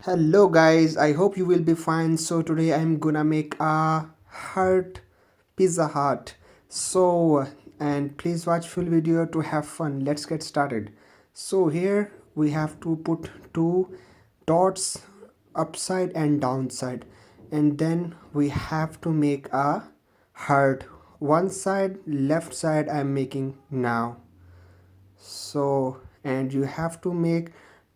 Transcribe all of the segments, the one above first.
Hello guys, I hope you will be fine. So today I'm gonna make a heart pizza hut. And please watch full video to have fun. Let's get started. So here we have to put two dots upside and downside, and then we have to make a heart. One side, left side I'm making now. So and you have to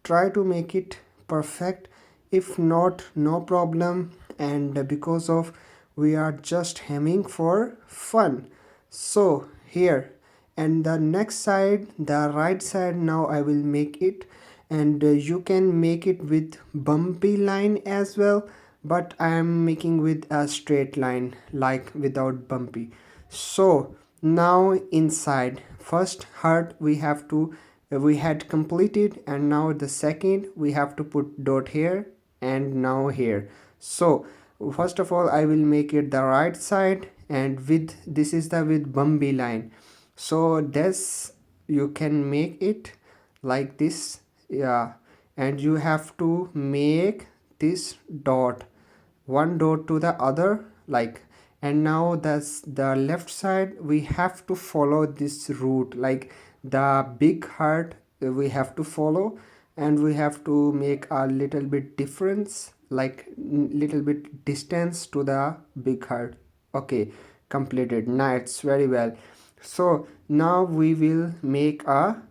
try to make it perfect. If not, no problem. And because of we are just hemming for fun. So here, and the next side, the right side, now I will make it. And you can make it with bumpy line as well, but I am making with a straight line, like without bumpy. So now inside first heart we had completed, and now the second we have to put dot here and now here. So first of all I will make it the right side, and with this is the with bumpy line. So this you can make it like this. Yeah, and you have to make this dot, one dot to the other, like. And now that's the left side, we have to follow this route, like the big heart we have to follow, and we have to make a little bit difference, like little bit distance to the big heart. Okay, completed. Nice, very well. So now we will make a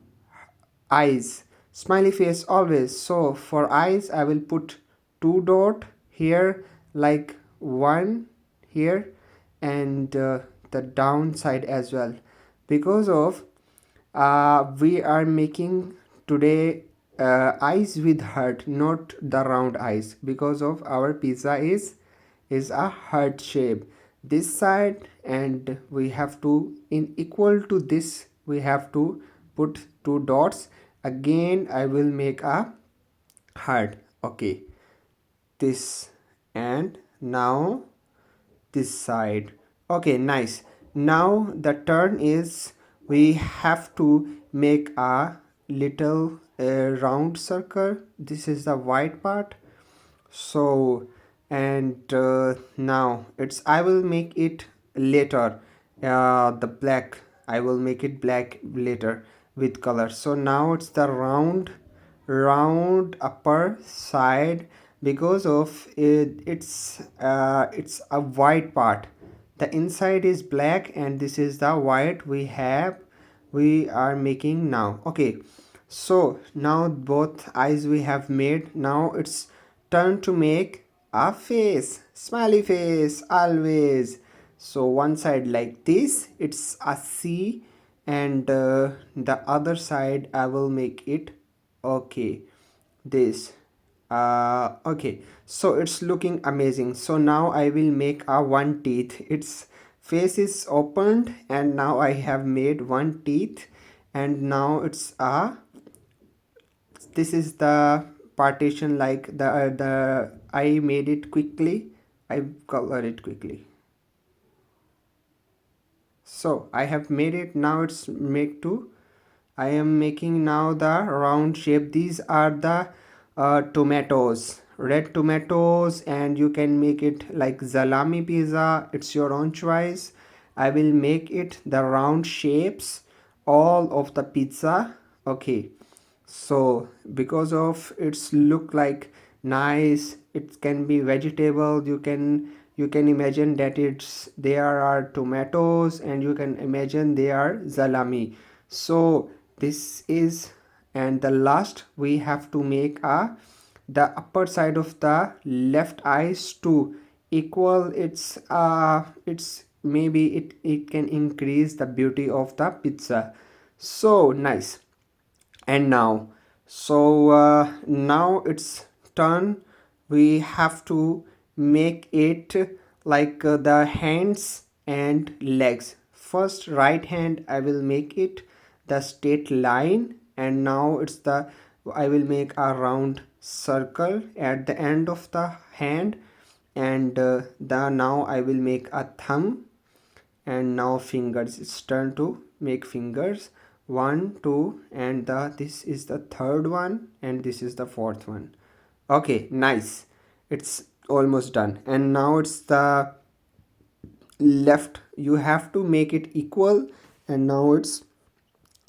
eyes, smiley face always. So for eyes I will put two dot here, like one here, and the downside as well, because of we are making today eyes with heart, not the round eyes, because of our pizza is a heart shape this side, and we have to in equal to this we have to put two dots. Again I will make a heart. Okay, this, and now this side. Okay, nice. Now the turn is we have to make a little round circle. This is the white part. So and now it's I will make it later. The black, I will make it black later with color. So now it's the round upper side, because of it's a white part. The inside is black, and this is the white we are making now. Okay, so now both eyes we have made. Now it's turn to make a face, smiley face always. So one side like this, it's a C, and the other side I will make it, okay, this. Okay, so it's looking amazing. So now I will make a one teeth. Its face is opened, and now I have made one teeth, and now it's a, this is the partition, like the I made it quickly, I color it quickly. So I have made it. Now it's make to, I am making now the round shape. These are the tomatoes, red tomatoes, and you can make it like salami pizza, it's your own choice. I will make it the round shapes all of the pizza. Okay, so because of its look like nice, it can be vegetable. You can imagine that it's there are tomatoes, and you can imagine they are salami. So this is, and the last we have to make a the upper side of the left eyes to equal. It's maybe it can increase the beauty of the pizza. So nice. And now, so now it's turn, we have to make it like the hands and legs. First right hand I will make it the straight line, and now it's the, I will make a round circle at the end of the hand, and the now I will make a thumb, and now fingers, it's turn to make fingers, one two, and this is the third one, and this is the fourth one. Okay, nice. It's almost done. And now it's the left. You have to make it equal. And now it's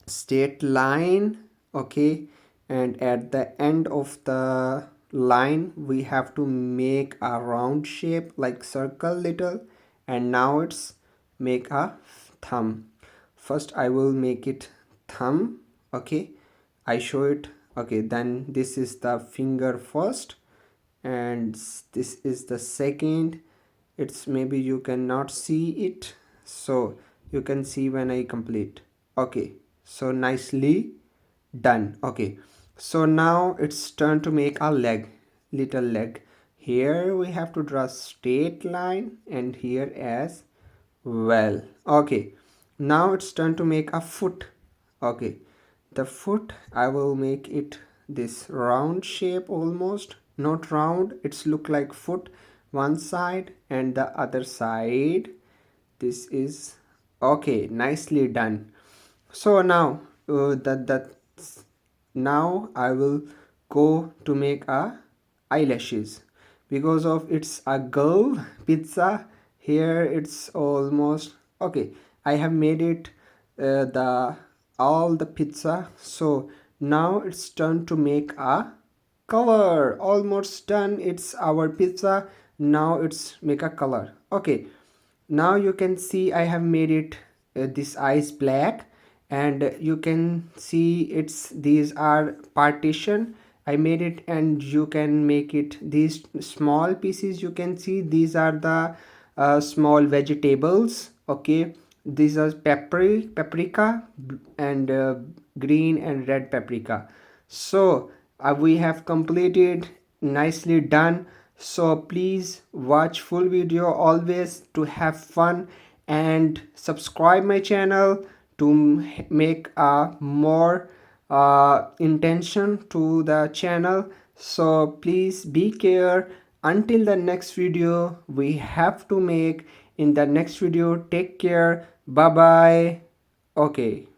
straight line. Okay. And at the end of the line, we have to make a round shape like circle little. And now it's make a thumb. First I will make it thumb. Okay, I show it. Okay, then this is the finger first, and this is the second. It's maybe you cannot see it, so you can see when I complete. Okay, so nicely done. Okay, so now it's turn to make a leg, little leg. Here we have to draw straight line, and here as well. Okay, now it's turn to make a foot. Okay, the foot I will make it this round shape, almost not round, it's look like foot one side and the other side. This is okay, nicely done. So now that now I will go to make a eyelashes. Because of it's a girl pizza, here it's almost okay. I have made it the all the pizza. So now it's turn to make a color. Almost done. It's our pizza. Now it's make a color. Okay, now you can see I have made it this eyes black, and you can see it's these are partition. I made it, and you can make it these small pieces. You can see these are the small vegetables. Okay, these are paprika and green and red paprika. So we have completed, nicely done. So please watch full video always to have fun, and subscribe my channel to make a more intention to the channel. So please be care. Until the next video we have to make in the next video. Take care. Bye bye. Okay.